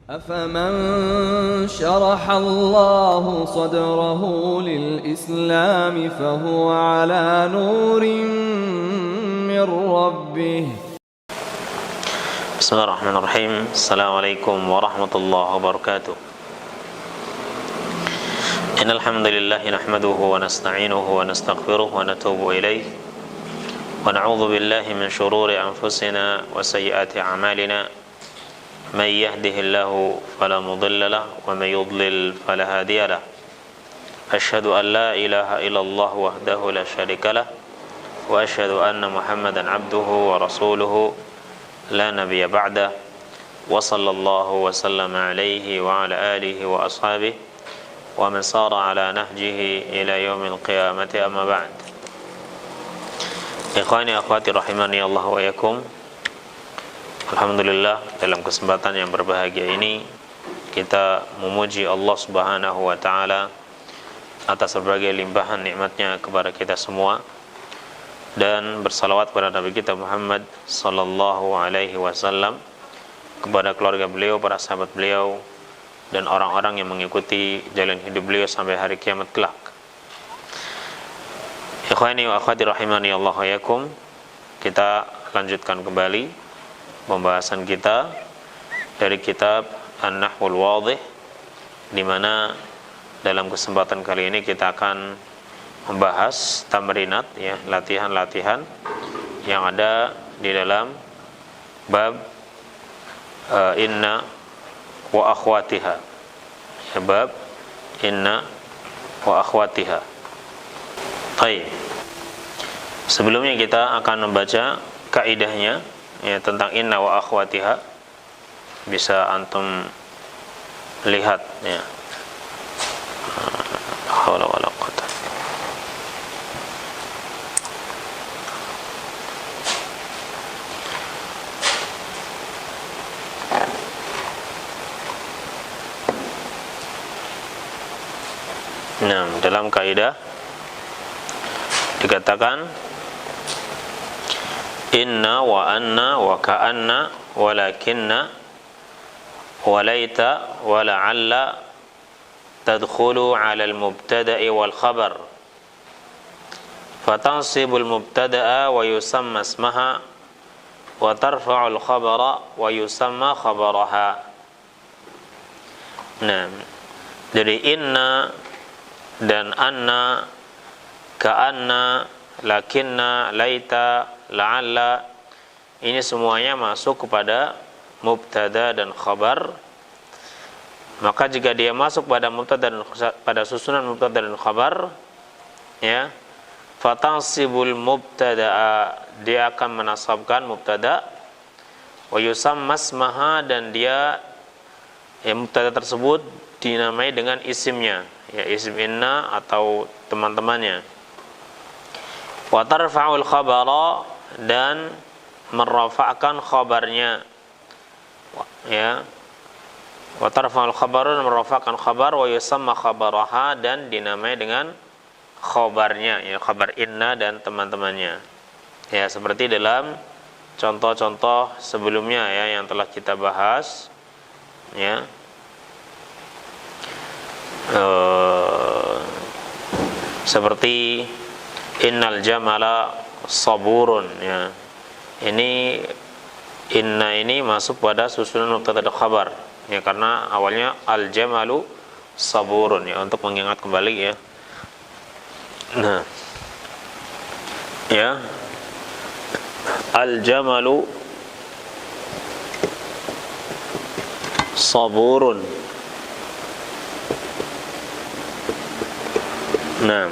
أفمن شرح الله صدره للإسلام فهو على نور من ربه. بسم الله الرحمن الرحيم. السلام عليكم ورحمة الله وبركاته. إن الحمد لله نحمده ونستعينه ونستغفره ونتوب إليه ونعوذ بالله من شرور أنفسنا وسيئات أعمالنا. من يهده الله فلا مضل له ومن يضلل فلا هادي له. أشهد أن لا إله إلا الله وحده لا شريك له وأشهد أن محمدا عبده ورسوله لا نبي بعده وصلى الله وسلم عليه وعلى آله وأصحابه ومن صار على نهجه إلى يوم القيامة. أما بعد. Ikhwani akhwati rahimani Allah wa yakum. Alhamdulillah, dalam kesempatan yang berbahagia ini kita memuji Allah Subhanahu wa taala atas berbagai limpahan nikmatnya kepada kita semua, dan bersalawat kepada Nabi kita Muhammad sallallahu alaihi wasallam, kepada keluarga beliau, para sahabat beliau, dan orang-orang yang mengikuti jalan hidup beliau sampai hari kiamat kelak. Ikhwani wa akhwati rahimani Allah wa yakum, kita lanjutkan kembali pembahasan kita dari kitab An-Nahwul Wadhih, di mana dalam kesempatan kali ini kita akan membahas tamrinat, ya, latihan-latihan yang ada di dalam bab inna wa akhwatiha. Ya, bab inna wa akhwatiha. Baik. Sebelumnya kita akan membaca kaidahnya, ya, tentang inna wa akhwatiha. Bisa antum lihat, ya. Haula wala quwwata. Nah, dalam kaidah dikatakan inna wa anna wa ka'anna walakinna walaita wa la'alla tadkhulu 'ala al-mubtada'i wal khabar fatansibu al-mubtada'a wa yusamma ismaha wa tarfa'u al-khabara wa yusamma khabaraha. Nah, jadi inna dan anna, ka'anna, lakinna, laita, la'alla, ini semuanya masuk kepada mubtada dan khabar. Maka jika dia masuk pada mubtada dan pada susunan mubtada dan khabar, ya, fatansibul mubtada'a, dia akan menasabkan mubtada, wa yusamma ismaha, dan dia, ya, mubtada tersebut dinamai dengan isimnya, ya, isim inna atau teman-temannya. Wa tarfa'ul khabara, dan merafa'kan khabarnya, ya. Wa tarfa'ul khabara, dan merafa'kan khabar, wa yusamma khabaraha, dan dinamai dengan khabarnya, ya, khabar inna dan teman-temannya. Ya, seperti dalam contoh-contoh sebelumnya, ya, yang telah kita bahas, ya. Seperti innal jamala saburun, ya. Ini inna ini masuk pada susunan mubtada dan khabar, ya, karena awalnya al jamalu saburun, ya, untuk mengingat kembali, ya. Nah, ya, al jamalu saburun. Nah,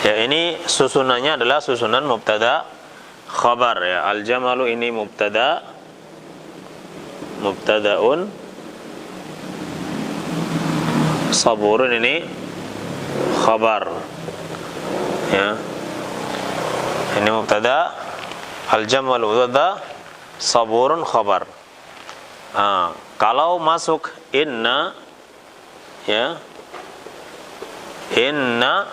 ya, ini susunannya adalah susunan mubtada khabar, ya. Al jamalu ini mubtada, mubtadaun, saburun ini khabar, ya. Ini mubtada, al jamalu mubtada, saburun khabar. Kalau masuk inna, ya, inna,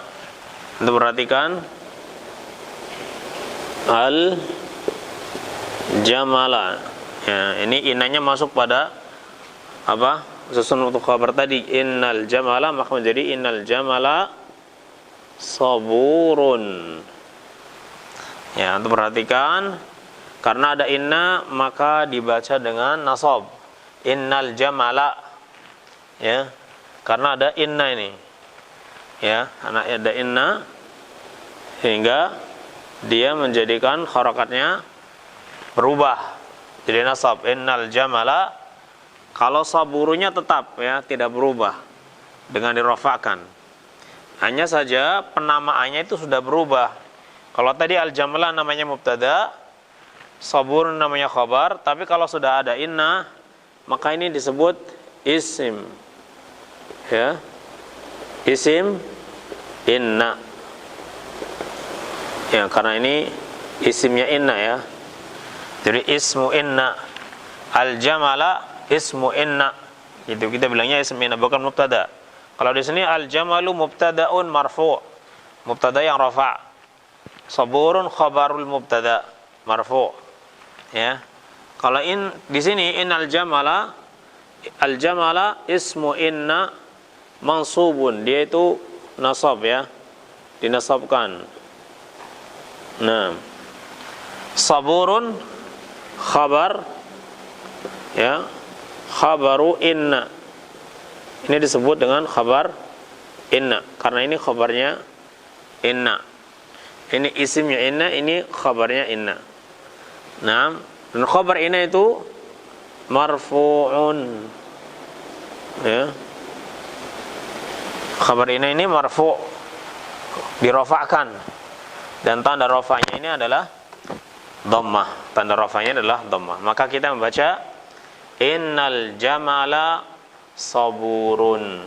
untuk perhatikan al jamala, ya, ini innanya masuk pada apa? Susun untuk khabar tadi innal jamala, maka menjadi innal jamala saburun. Ya, untuk perhatikan, karena ada inna maka dibaca dengan nasab. Innal jamala. Ya. Karena ada inna ini. Ya, karena ada inna sehingga dia menjadikan harakatnya berubah jadi nasab. Innal jamala. Kalau saburunya tetap ya, tidak berubah dengan dirafa'kan. Hanya saja penamaannya itu sudah berubah. Kalau tadi al-jamala namanya mubtada, sabur namanya khabar, tapi kalau sudah ada inna, maka ini disebut isim. Ya. Isim inna. Ya, karena ini isimnya inna ya. Jadi ismu inna. Al-jamala ismu inna. Itu kita bilangnya isim inna, bukan mubtada. Kalau di sini al-jamalu mubtadaun marfu'. Mubtada yang rafa'. Saburun khabarul mubtada marfu'. Ya. Kalau di sini innal jamala, al-jamala ismu inna mansubun, dia itu nasab ya, dinasabkan. Nah, saburun khabar ya, khabaru inna. Ini disebut dengan khabar inna karena ini khabarnya inna. Ini isimnya inna, ini khabarnya inna. Nah, dan khabar inna itu marfu'un. Ya. Khabar inna ini marfu', dirafa'kan. Dan tanda rafa'nya ini adalah dhammah. Tanda rafa'nya adalah dhammah. Maka kita membaca innal jamala saburun.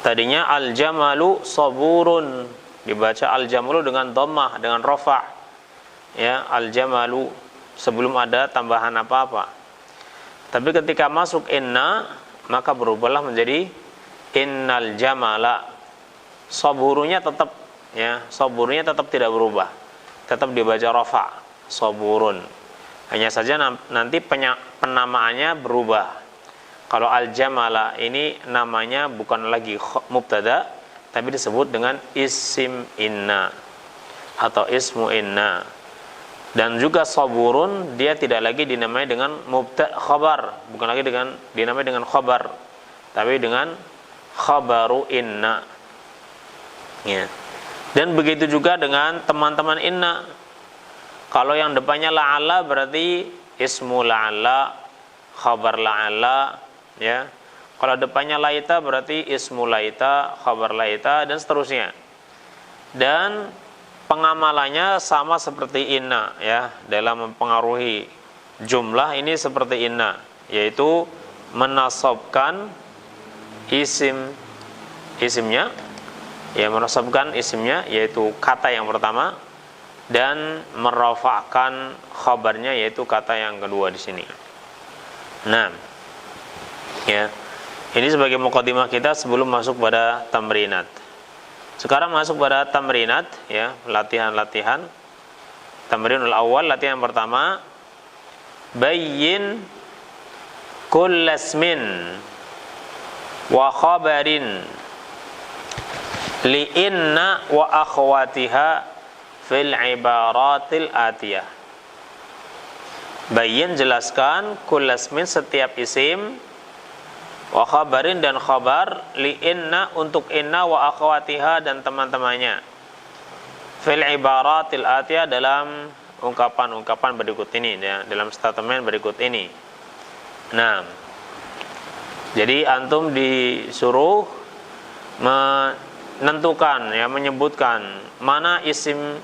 Tadinya al jamalu saburun, dibaca al-jamalu dengan dhammah, dengan rafa'. Ya, al-jamalu sebelum ada tambahan apa-apa. Tapi ketika masuk inna, maka berubahlah menjadi innal jamala. Saburunya tetap ya, saburunya tetap tidak berubah. Tetap dibaca rafa', saburun. Hanya saja nanti penamaannya berubah. Kalau al-jamala ini namanya bukan lagi mubtada, tapi disebut dengan isim inna atau ismu inna. Dan juga saburun dia tidak lagi dinamai dengan mubtada khabar, bukan lagi dinamai dengan khabar, tapi dengan khabaru inna. Ya. Dan begitu juga dengan teman-teman inna. Kalau yang depannya la'alla berarti ismu la'alla, khabar la'alla, ya. Kalau depannya laita berarti ismu laita, khabar laita, dan seterusnya. Dan pengamalannya sama seperti inna ya, dalam mempengaruhi jumlah ini seperti inna, yaitu menasabkan isimnya ya, menasabkan isimnya yaitu kata yang pertama, dan merafa'kan khabarnya yaitu kata yang kedua di sini. Nah, ya. Ini sebagai muqaddimah kita sebelum masuk pada tamrinat. Sekarang masuk pada tamrinat ya, latihan-latihan. Tamrinul awal, latihan yang pertama. Bayyin kullasmin wa khabarin li inna wa akhwatiha fil ibaratil atiyah. Bayyin, jelaskan, kullasmin, setiap isim, wa khabarin, dan khabar, li inna, untuk inna, wa akhwatiha, dan teman-temannya, fil ibaratil atiyah, dalam ungkapan-ungkapan berikut ini ya, dalam statement berikut ini. Nah, jadi antum disuruh menentukan ya, menyebutkan mana isim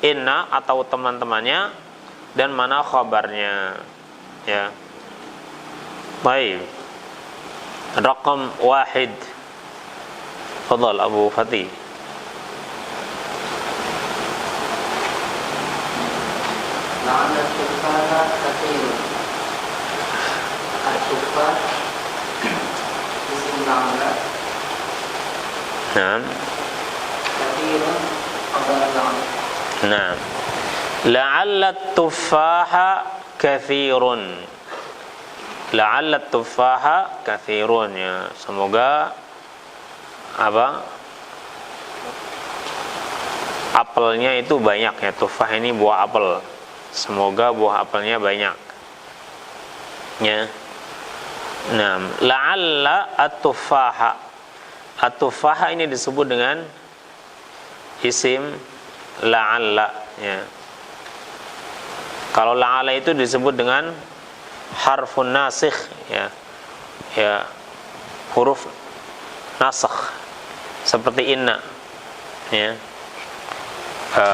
inna atau teman-temannya dan mana khabarnya ya. Baik. Raqam 1. Fadhal Abu Fatih. La'alla tufaha kathirun. Al-tufah isim la'alla. Naam. Kathirun khabar la'alla. Naam. La'alla tufaha kathirun. La'alla tufaha katsirun, ya. Semoga apa? Apelnya itu banyak, ya. Tufah ini buah apel. Semoga buah apelnya banyak. Ya. Nah, la'alla at-tufaha. At-tufaha ini disebut dengan isim la'alla, ya. Kalau la'alla itu disebut dengan harfun nasikh, ya. Ya, huruf nasakh seperti inna, ya.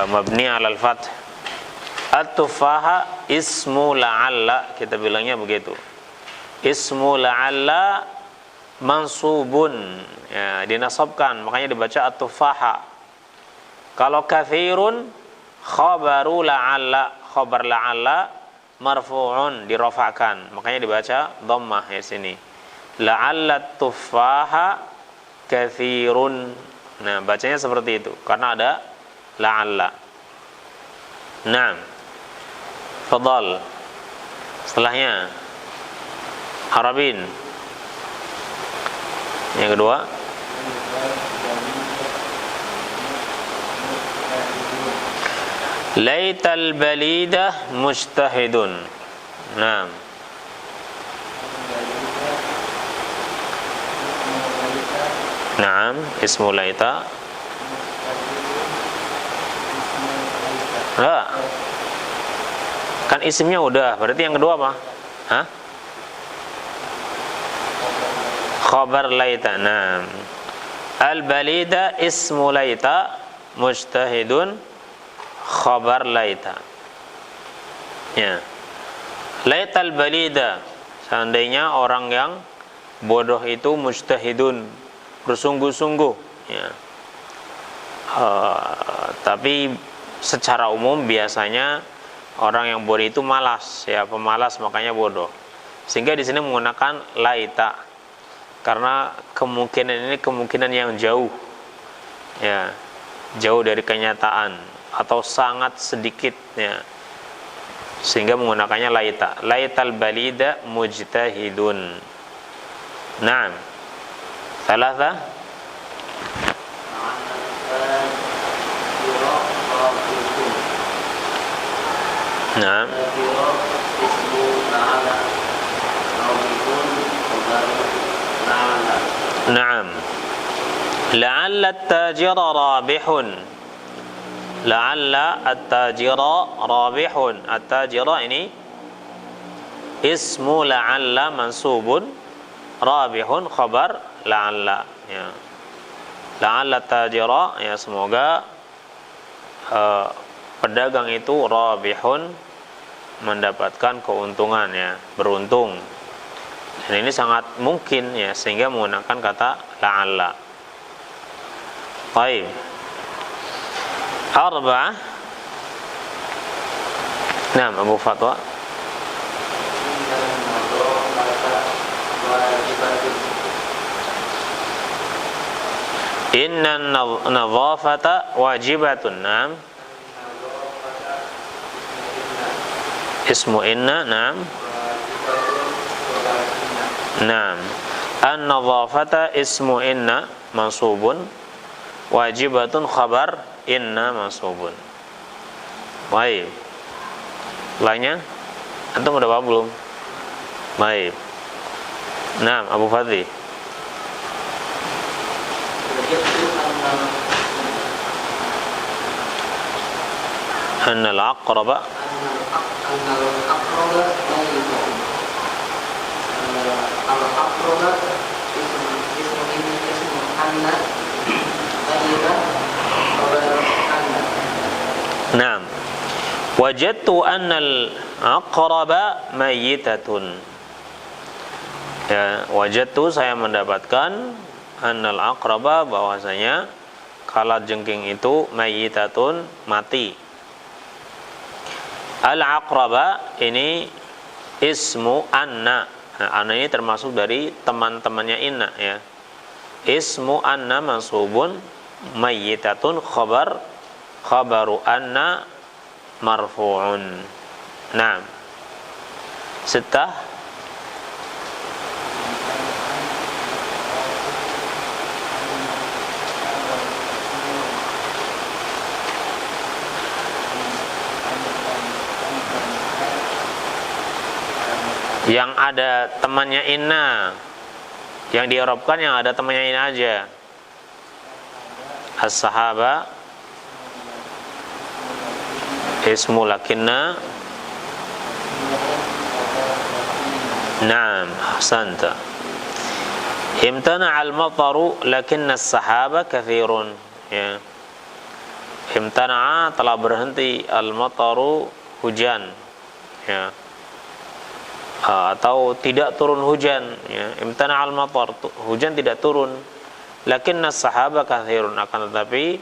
Mabni 'alal fath. At-tufaha ismu la'alla, kita bilangnya begitu. Ismu la'alla mansubun, ya, dinasabkan, makanya dibaca at-tufaha. Kalau katsirun khabaru la'alla, khabar la'alla marfu'un, dirafa'kan, makanya dibaca dhammah di sini. La'alla tufaha katsirun. Nah, bacanya seperti itu karena ada la'alla. Naam. Fadhal. Setelahnya Harabin. Yang kedua, laital balidah mujtahidun. Naam. Naam, ismu laita. Enggak. Kan isimnya udah, berarti yang kedua apa? Hah? Khabar laita. Naam. Al-balida ismu laita, mujtahidun khabar laita. Ya. Laital balida, seandainya orang yang bodoh itu mujtahidun, bersungguh-sungguh, ya. Tapi secara umum biasanya orang yang bodoh itu malas, ya, pemalas, makanya bodoh. Sehingga di sini menggunakan laita karena kemungkinan ini kemungkinan yang jauh, ya, jauh dari kenyataan atau sangat sedikit, ya, sehingga menggunakannya laita. Laital balida mujtahidun. Naam. Thalatha. Naam. Naam. La'alla at-tajira rabihun. La'alla at-tajira rabihun. At-tajira ini ismu la'alla mansubun, rabihun khabar la'alla, ya. La'alla at-tajira, ya, semoga pedagang itu rabihun, mendapatkan keuntungan, ya, beruntung. Dan ini sangat mungkin, ya, sehingga menggunakan kata la'alla. Baik. Arba'ah. Nah, Abu Fatwa. Inna nadhafata wajibatun. Naam. Ismu inna. Naam. Naam. An-nadhafata ismu inna mansubun, wajibatun khabar inna mansubun. Baik. Lainnya antum udah paham belum? Baik. Naam, Abu Fadli. Annal aqraba Naam. Wajadtu annal aqraba mayyitatun. Ya, wajadtu, saya mendapatkan, annal aqraba, bahwasanya kalajengking itu mayyitatun, mati. Al-aqraba ini ismu anna. Nah, anna ini termasuk dari teman-temannya inna, ya. Ismu anna mansubun, mayyitatun khabaru anna marfu'un. Nah, ada temannya inna. Yang di-i'rabkan yang ada temannya inna aja. As-sahaba ismu lakinna. Naam, ahsanta. Imtana al-mataru lakinna as-sahaba kathirun. Ya. Imtana'a telah berhenti, al-mataru hujan. Ya. Atau tidak turun hujan, ya. Imtana al-matar, hujan tidak turun. Lakinna as-sahaba kathirun, akan tetapi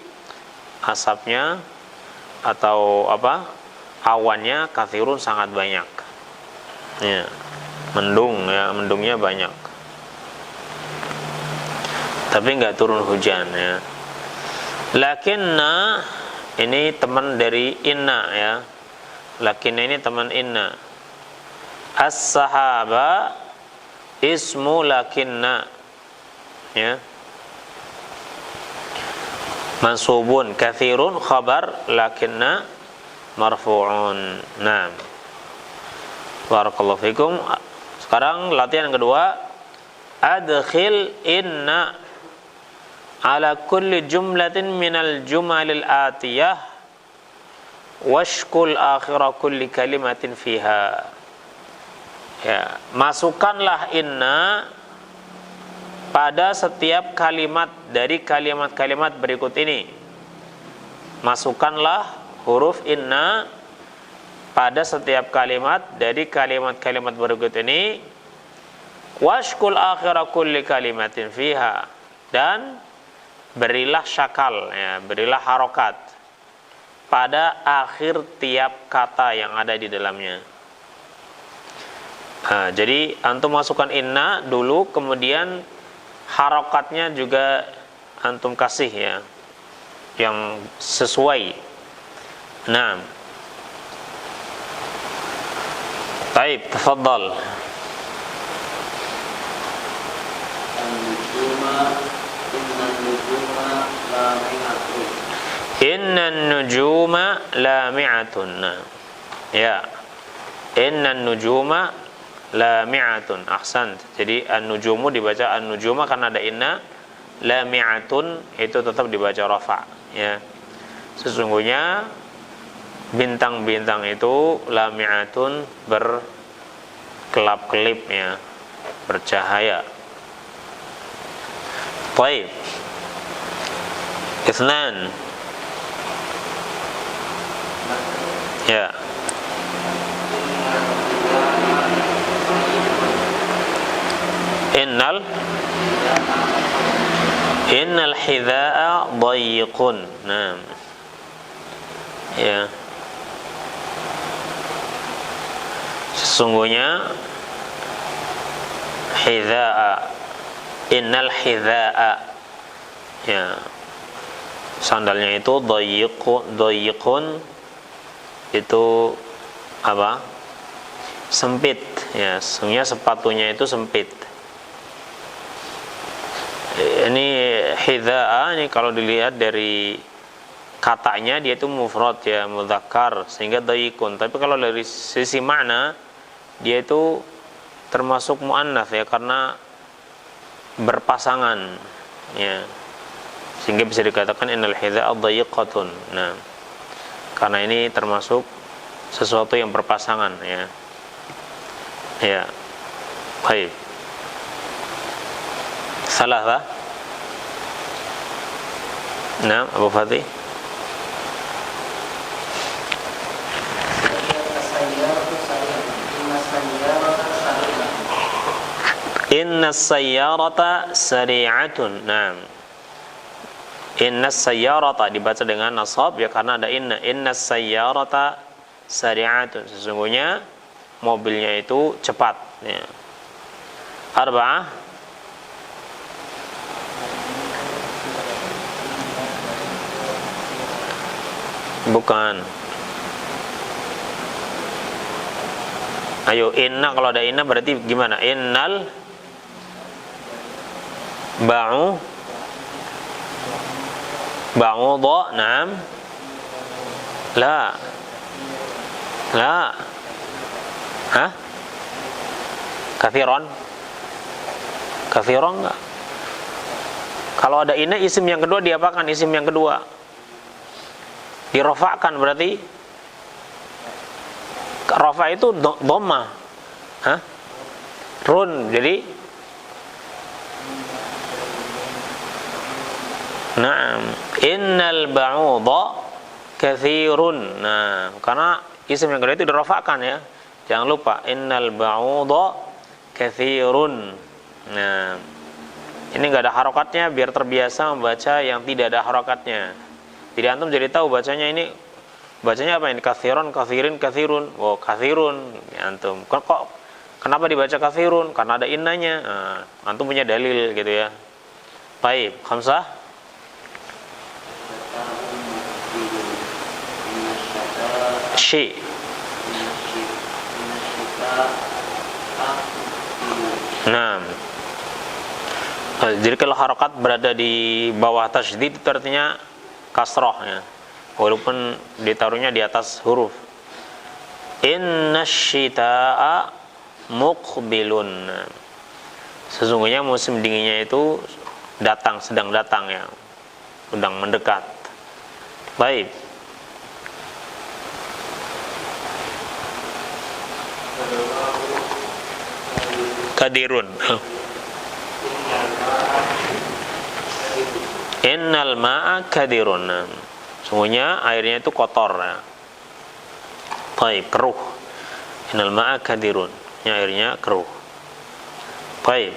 asapnya atau awannya kathirun sangat banyak. Ya. Mendung, ya, mendungnya banyak. Tapi nggak turun hujan, ya. Lakinna ini teman dari inna, ya. Lakinna ini teman inna. As-sahaba ismu lakinna, ya. Mansubun kathirun khabar lakinna marfu'un. Naam. Barakallahu fikum. Sekarang latihan kedua. Adkhil inna ala kulli jumlatin minal jumalil atiyah washkul akhira kulli kalimatin fiha. Ya, masukkanlah inna pada setiap kalimat dari kalimat-kalimat berikut ini. Masukkanlah huruf inna pada setiap kalimat dari kalimat-kalimat berikut ini. Washkul akhira kulli kalimatin fiha, dan berilah syakal, ya, berilah harokat pada akhir tiap kata yang ada di dalamnya. Nah, jadi antum masukkan inna dulu, kemudian harokatnya juga antum kasih, ya, yang sesuai. Nah, baik, tafadhal. Innan nujuma lami'atun. Ya. Innan nujuma lami'atun. Ahsan. Jadi an-nujumu dibaca an-nujuma karena ada inna. Lami'atun itu tetap dibaca rafa', ya. Sesungguhnya bintang-bintang itu lami'atun berkelap-kelip, ya, bercahaya. Baik. Itsnan. Ya. Innal hidha'a dayiqun. Nah. Ya. Sesungguhnya hidha'a, innal hidha'a, ya, sandalnya itu dayiqun itu apa? Sempit, ya. Sesungguhnya sepatunya itu sempit. Ini hidha'a, ini kalau dilihat dari katanya dia itu mufrad, ya, mudzakkar, sehingga dayiqun. Tapi kalau dari sisi makna dia itu termasuk muannats, ya, karena berpasangan, ya, sehingga bisa dikatakan innal hidha'a dayiqatun. Nah, karena ini termasuk sesuatu yang berpasangan, ya. Ya. Baik. Salah lah. Nah, Abu Fatih. Inna sayyarata sari'atun. Nah, inna sayyarata dibaca dengan nasab, ya, karena ada inna. Inna sayyarata sari'atun. Sesungguhnya mobilnya itu cepat, ya. Arba'ah. Bukan. Ayo, inna, kalau ada inna berarti gimana? Innal ba'udha. Naam. La. Kathiron? Kathiron enggak? Kalau ada inna, isim yang kedua diapakan? Isim yang kedua dirofakkan, berarti rofa itu dhamma. Hah? Run, jadi na'am, innal ba'udha kathirun. Nah, karena isim yang kedua itu dirofakkan ya. Jangan lupa, innal ba'udha kathirun. Nah, ini enggak ada harokatnya biar terbiasa membaca yang tidak ada harokatnya. Jadi antum jadi tahu bacanya ini, bacanya apa ini? Kathirun, kathirin, kathirun. Oh, kathirun ya, antum. Kok kenapa dibaca kathirun? Karena ada innanya. Nah, antum punya dalil gitu ya. Baik, khamsah. Shi. Nah, jadi kalau harokat berada di bawah tasydid itu artinya kasroh ya, walaupun ditaruhnya di atas huruf. Innasyita'a muqbilun. Sesungguhnya musim dinginnya itu datang, sedang datang ya, sedang mendekat. Baik. Kadirun. Innal ma'a kadirun. Sungguhnya airnya itu kotor ya. Baik, keruh. Innal ma'a kadirun. Airnya keruh. Baik.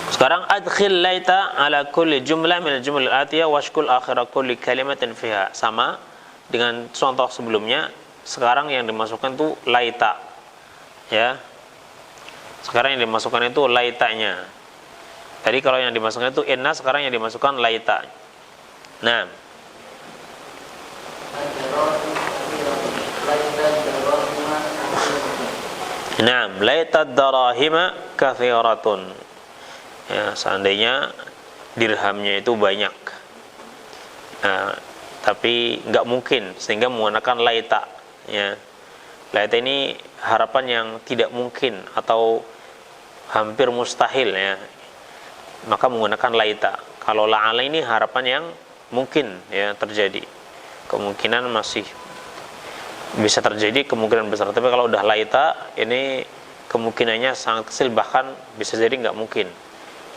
Sekarang adkhil laita ala kulli jumlah min al-juml al-atiyah washkul akhira kulli kalimatin fiha. Sama dengan contoh sebelumnya. Sekarang yang dimasukkan itu laita. Ya. Sekarang yang dimasukkan itu laitanya. Tadi kalau yang dimasukkan itu inna, sekarang yang dimasukkan laita. Nah. Nah, laita darahima kathiratun. Ya, seandainya dirhamnya itu banyak. Nah, tapi nggak mungkin sehingga menggunakan laita. Ya. Laita ini harapan yang tidak mungkin atau hampir mustahil ya. Maka menggunakan laita. Kalau la'ala ini harapan yang mungkin ya terjadi. Kemungkinan masih bisa terjadi, kemungkinan besar. Tapi kalau udah laita, ini kemungkinannya sangat kecil, bahkan bisa jadi nggak mungkin.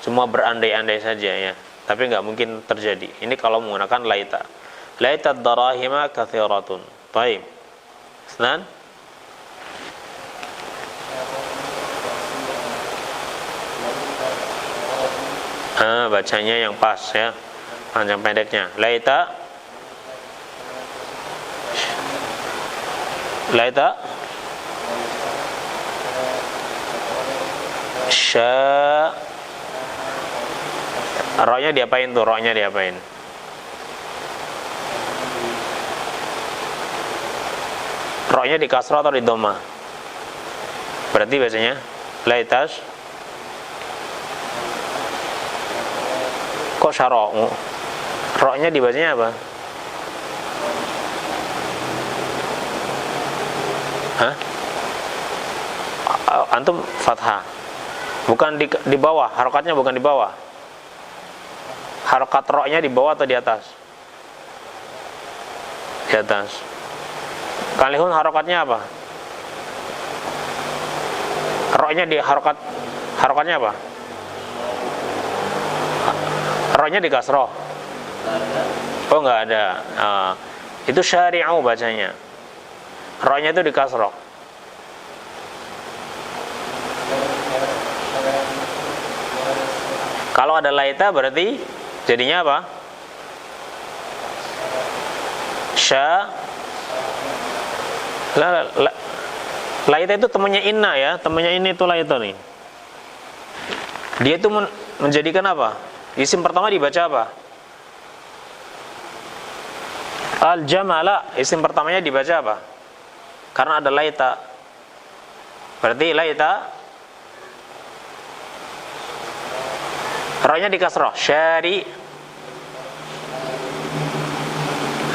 Cuma berandai-andai saja ya. Tapi nggak mungkin terjadi. Ini kalau menggunakan laita. Laita darahima kathiratun. Baik. Senan? Bacanya yang pas ya, panjang pendeknya. Laita sya. Ro-nya diapain tuh? Ro-nya diapain? Ro-nya di kasrah atau di dhamma? Berarti bacanya laitas. Kok syaro? Ro-nya dibacanya apa? Hah? Antum fathah. Bukan di bawah, harokatnya bukan di bawah. Harokat ro-nya di bawah atau di atas? Di atas. Kalihun harokatnya apa? Ro-nya di harokatnya apa? Ro-nya di kasroh. Oh, enggak ada. Itu syari'u bacanya. Ro-nya itu di kasroh. Kalau ada laita berarti jadinya apa? Laita itu temannya inna ya. Temannya ini itu laita nih. Dia itu menjadikan apa? Isim pertama dibaca apa? Al-jamala. Isim pertamanya dibaca apa? Karena ada laita. Berarti laita ro-nya di kasroh. Syari.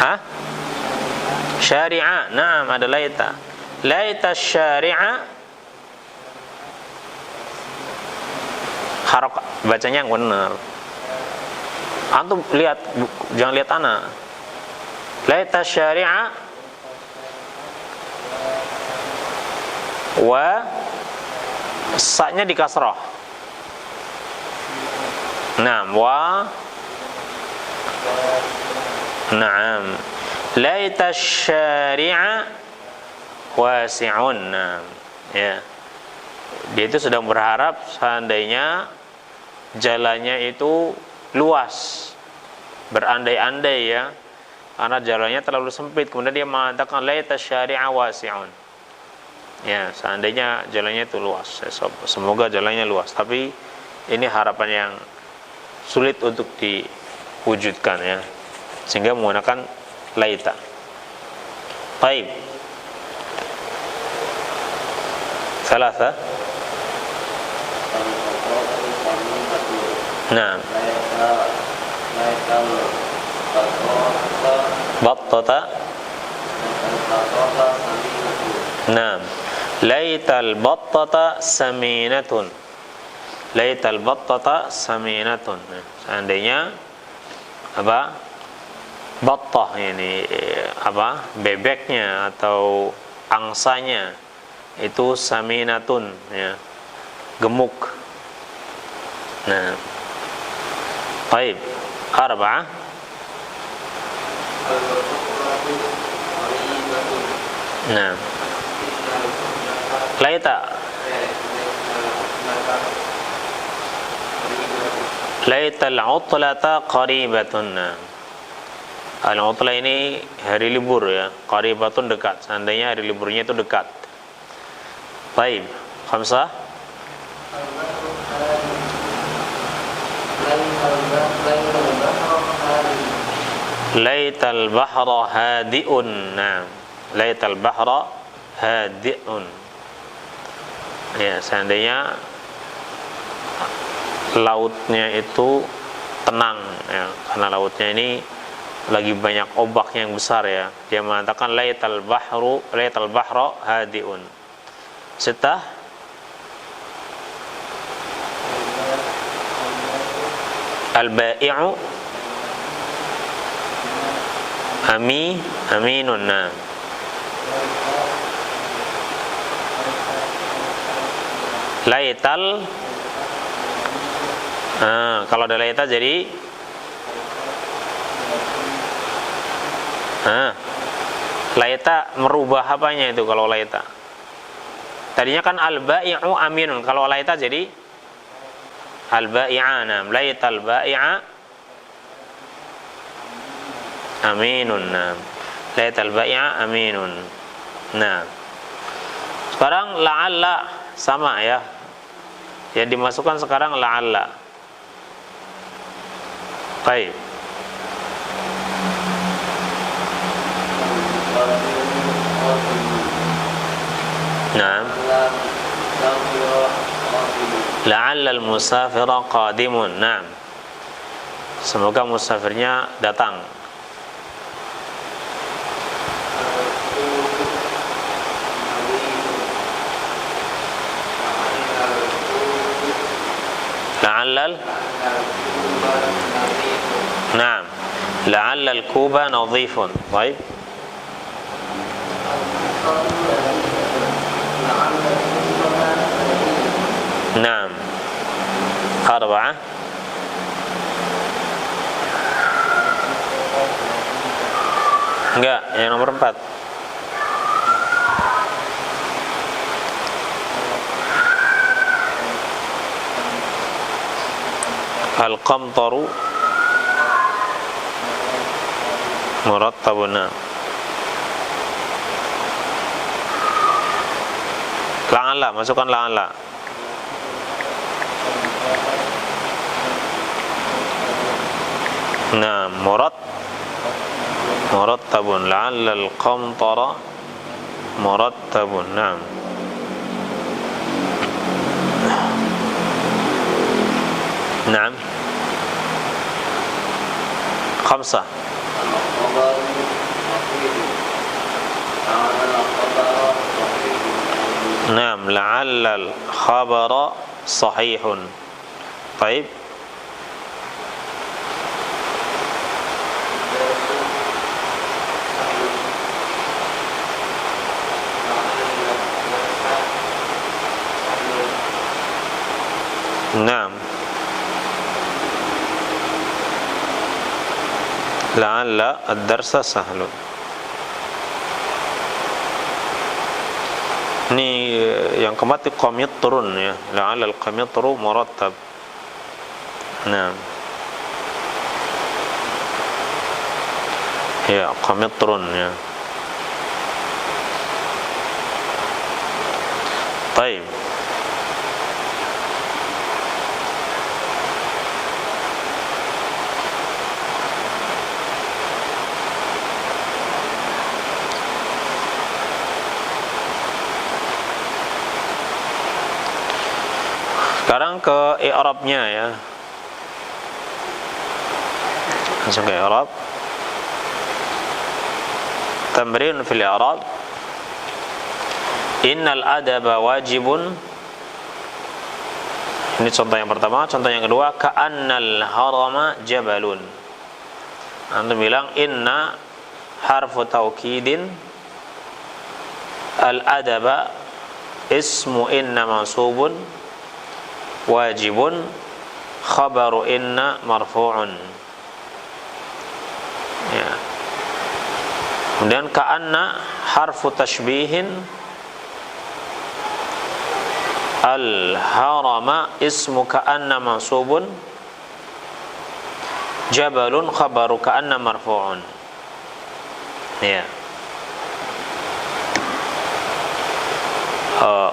Hah? Syari'a. Naam, ada laita. Laita syari'a Harokat bacanya yang benar. Antum lihat, jangan lihat ana. Laita syari'a wa sa-nya di kasrah. Naam, wa naam. Laita syari'a wasi'un. Naam. Ya. Dia itu sedang berharap seandainya jalannya itu luas, berandai-andai ya, karena jalannya terlalu sempit. Kemudian dia mengatakan laita syari'a wasi'un. Ya, seandainya jalannya itu luas, semoga jalannya luas. Tapi ini harapan yang sulit untuk diwujudkan ya, sehingga menggunakan laita. Baik. Salasa. Nah. Battata. Nah. Laital battata saminatun. Laital battata saminatun. Seandainya apa? Battah ini apa? Bebeknya atau angsanya itu saminatun ya. Gemuk. Nah. Baik. Arba'ah. Nah. Laita. Laital utlata qaribatun. Al-utla ini hari libur ya. Qaribatun dekat. Seandainya hari liburnya itu dekat. Baik. Khamsah. Laital bahra hadi'un. Nah. Laital bahra hadi'un. Ya, seandainya lautnya itu tenang ya, karena lautnya ini lagi banyak ombak yang besar ya. Dia mengatakan laital bahra hadi'un. Sitah. Al-ba'i'u aminun. Nah. Laital kalau ada laita jadi laita merubah apanya itu kalau laita? Tadinya kan al-ba'i'u aminun. Kalau laita jadi al-ba'i'ana. Laital ba'i'a aminun. Laital ba'i'a aminun. Nah. Sekarang la'alla sama ya. Yang dimasukkan sekarang la'alla. Baik. Nah. La'alla al-musafira qadimun. Nah. Semoga musafirnya datang. La'allal. Naam. La'allal kuba nadhifun. Baik. Naam. Arba'ah. Enggak, yang nomor 4. Al-qamtaru murattabuna. La'alla, masukkan la'alla. Nah, murattabun. La'alla al-qamtara murattabun. Nah. Naam. Khamsah. Naam, la'alla al-khabara sahihun. Taib. Naam. La'alla ad-darsa sahlun. Ini yang keempat qamitrun ya. La'alla al-qamitru murattab. Naam. Ya, qamitrun ya. Baik. Sekarang ke i'rabnya ya. Langsung ke i'rab. Tamrin fil i'rab. Innal adaba wajibun. Ini contoh yang pertama. Contoh yang kedua, ka'annal harama jabalun. Antum bilang inna harfu taukidin, al adaba ismu inna mansubun, wajibun khabaru inna marfu'un. Ya. Kemudian ka'anna harfu tashbihin, al-harama ismu ka'anna mansubun, jabalun khabaru ka'anna marfu'un. Ya.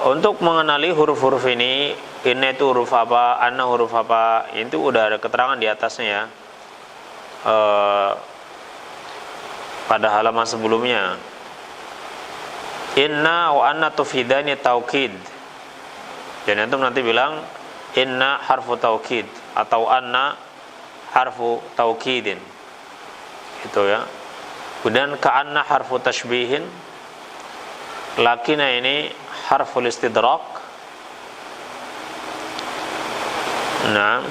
Untuk mengenali huruf-huruf ini itu huruf apa, anna huruf apa, itu udah ada keterangan di atasnya ya. Pada halaman sebelumnya. Inna wa anna tufidani taukid. Jadi antum nanti bilang inna harfu taukid atau anna harfu taukidin. Gitu ya. Kemudian ka'anna harfu tashbihin. Lakina ini harful istidrak. Nah,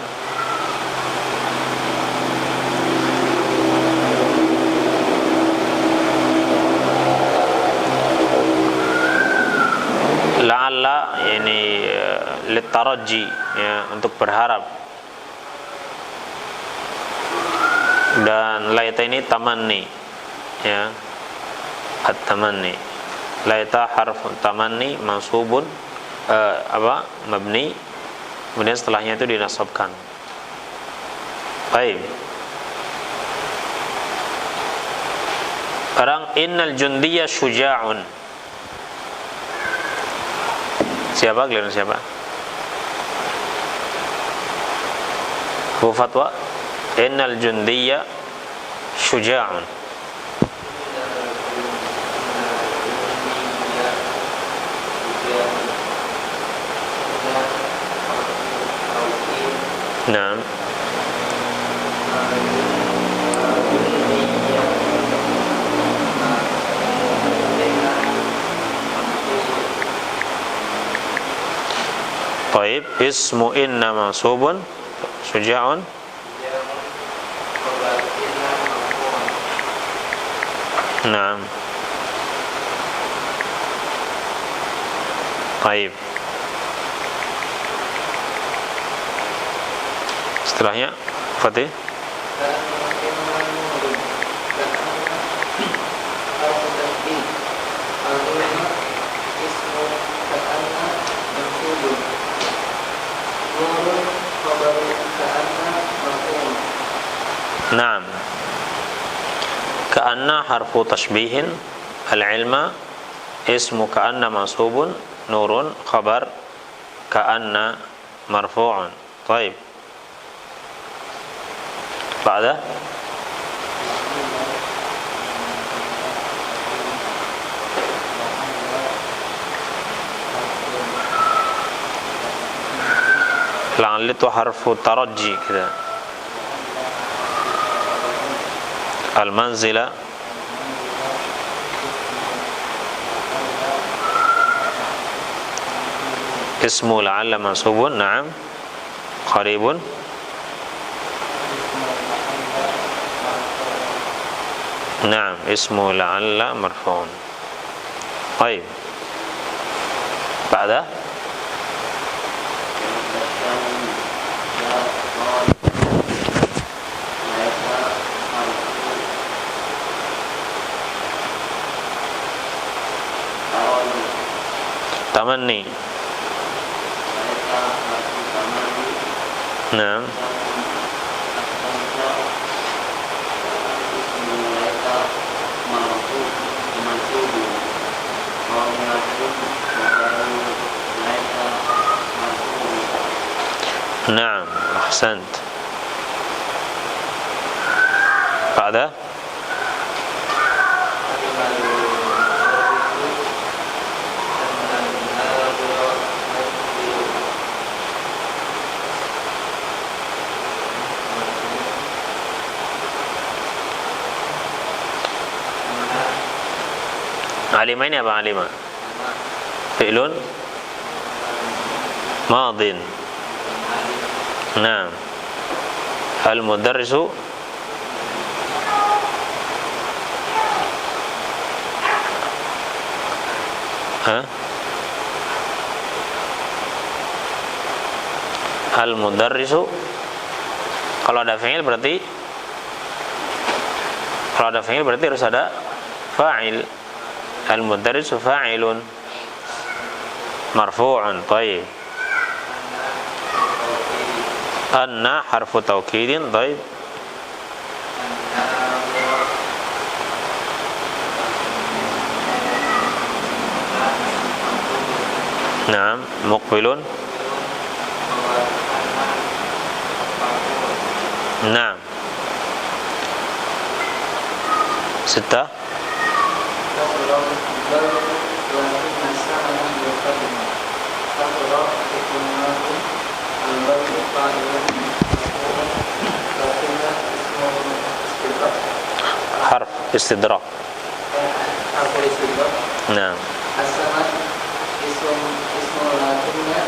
la'alla ini litaraji ya, untuk berharap. Dan laita ini tamanni ya, at-tamanni. Laita harfun tamanni mansubun mabni, kemudian setelahnya itu dinasabkan. Baik. Sekarang innal jundiyya syuja'un. Siapa? Kalian siapa? Abu Fatwa. Innal jundiyya syuja'un. Nah, baik, ismu inna mansubun syuja'un. Nah, baik. Setelahnya Fatih. Naam. Ka'anna harfu tashbihin, al-ilma ismu ka'anna mansubun, nurun khabar ka'anna marfu'un. Baik. Ba'da la'al itu harfu taraji kita. Al-manzila ismu la'alla mansubun. Na'am. Qaribun. Naam, ismu la'alla marfu'un. Baik. Ba'da tamanni. Naam. Naam, ahsant. Ba'da alima ini apa alima? Fi'lun madin. Nah, al-mudarrisu al-mudarrisu kalau ada fi'il berarti harus ada fa'il. Al-mudarrisu fa'ilun marfu'un. Tayyib. Anna harfu taukidin. Tayyib. Naam, muqbilun. Naam. Sittah. Harf istidrak. Nah. As-samad ismu lakinna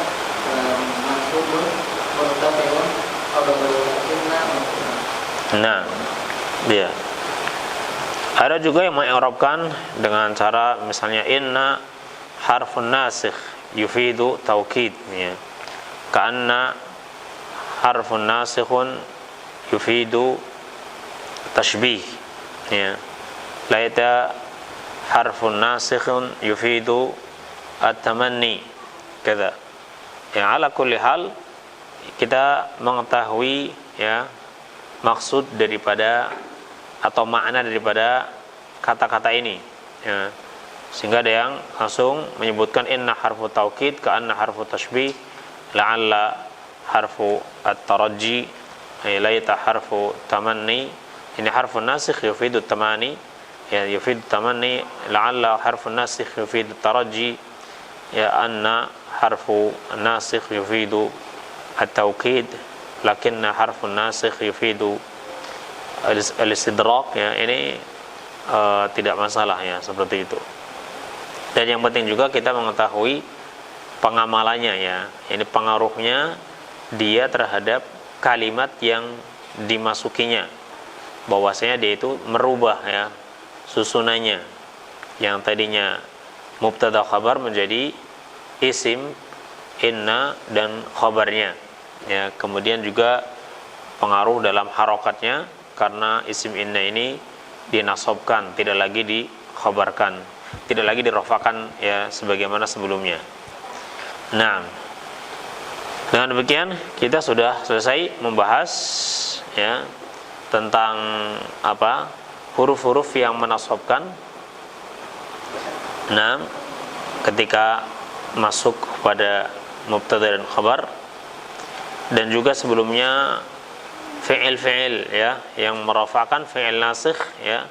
mansubun murtafi'un khabaru lakinna maf'ulun. Nah, dia. Ada juga yang mengi'rabkan dengan cara misalnya inna harfun nasikh yufidu taukid, ya. Ka'anna harfun nasikhun yufidu tashbih, ya. Laita harfun nasikhun yufidu at-tamanni, kata. Ya, ala kulli hal kita mengetahui, ya, maksud daripada atau makna daripada kata-kata ini, ya. Sehingga ada yang langsung menyebutkan inna harfu taukid ka anna harfu tashbih, la'alla harfu at-taraji, laita harfu tamanni. Ini harfu nasikh yufidu tamani, ya, yufidu tamanni. La'alla harfu nasikh yufidu taraji, ya, anna harfu nasikh yufidu at-taukid, lakinna harfu nasikh yufidu al-istidrak, ya. Ini tidak masalah, ya, seperti itu. Dan yang penting juga kita mengetahui pengamalannya, ya. Ini pengaruhnya dia terhadap kalimat yang dimasukinya, bahwasanya dia itu merubah, ya, susunannya. Yang tadinya mubtada khabar menjadi isim inna dan khabarnya, ya. Kemudian juga pengaruh dalam harokatnya, karena isim inna ini dinasobkan, tidak lagi dikhabarkan, tidak lagi dirofakan, ya, sebagaimana sebelumnya. Nah, dengan demikian kita sudah selesai membahas, ya, tentang apa huruf-huruf yang menasobkan. Nah, ketika masuk pada mubtada dan khabar, dan juga sebelumnya fi'il-fi'il, ya, yang merafakan fi'il nasikh, ya,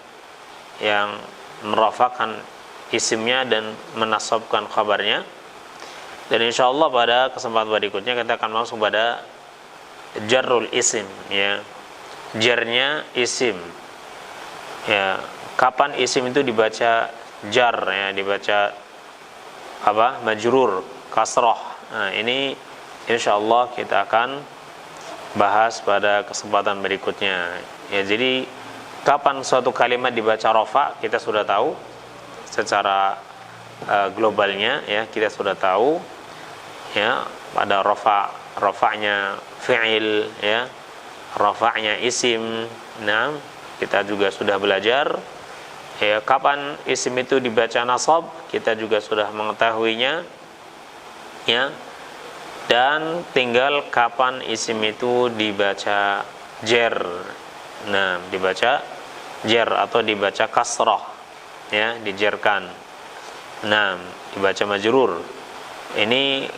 yang merafakan isimnya dan menasabkan khabarnya. Dan insyaallah pada kesempatan berikutnya kita akan masuk pada jarrul isim, ya, jarnya isim, ya. Kapan isim itu dibaca jar, ya, dibaca apa, majrur, kasrah. Nah, ini insyaallah kita akan bahas pada kesempatan berikutnya. Ya, jadi kapan suatu kalimat dibaca rafa kita sudah tahu secara globalnya, ya kita sudah tahu, ya pada rafa'nya fi'il, ya rafa'nya isim. Nah, kita juga sudah belajar ya kapan isim itu dibaca nasab, kita juga sudah mengetahuinya, ya. Dan tinggal kapan isim itu dibaca jer. Nah, dibaca jer atau dibaca kasrah, ya, dijerkan. Nah, dibaca majrur. Ini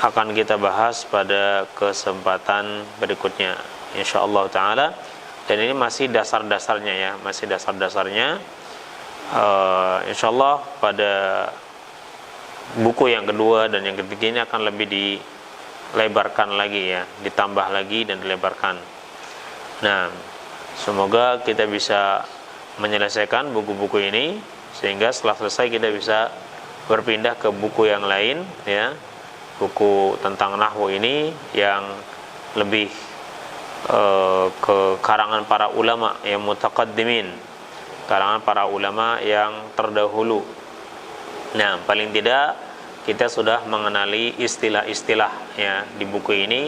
akan kita bahas pada kesempatan berikutnya insyaallah taala. Dan ini masih dasar-dasarnya, ya, masih dasar-dasarnya. Insyaallah pada buku yang kedua dan yang ketiga ini akan lebih dilebarkan lagi, ya, ditambah lagi dan dilebarkan. Nah, semoga kita bisa menyelesaikan buku-buku ini sehingga setelah selesai kita bisa berpindah ke buku yang lain, ya, buku tentang nahwu ini yang lebih ke karangan para ulama yang mutaqaddimin, karangan para ulama yang terdahulu. Nah, paling tidak kita sudah mengenali istilah-istilah, ya, di buku ini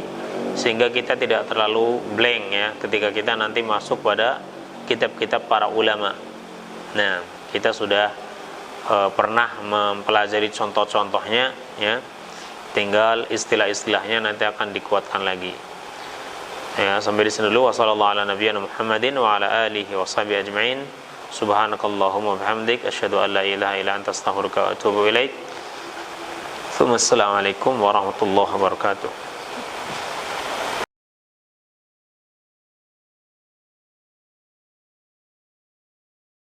sehingga kita tidak terlalu blank, ya, ketika kita nanti masuk pada kitab-kitab para ulama. Nah, kita sudah pernah mempelajari contoh-contohnya, ya. Tinggal istilah-istilahnya nanti akan dikuatkan lagi. Ya, sampai di sini dulu. Wassallallahu ala nabiyyina Muhammadin wa ala alihi washabihi ajma'in. Subhanakallahumma bihamdik asyhadu an la ilaha illa anta astaghfiruka wa atubu ilaik. Assalamualaikum warahmatullahi wabarakatuh.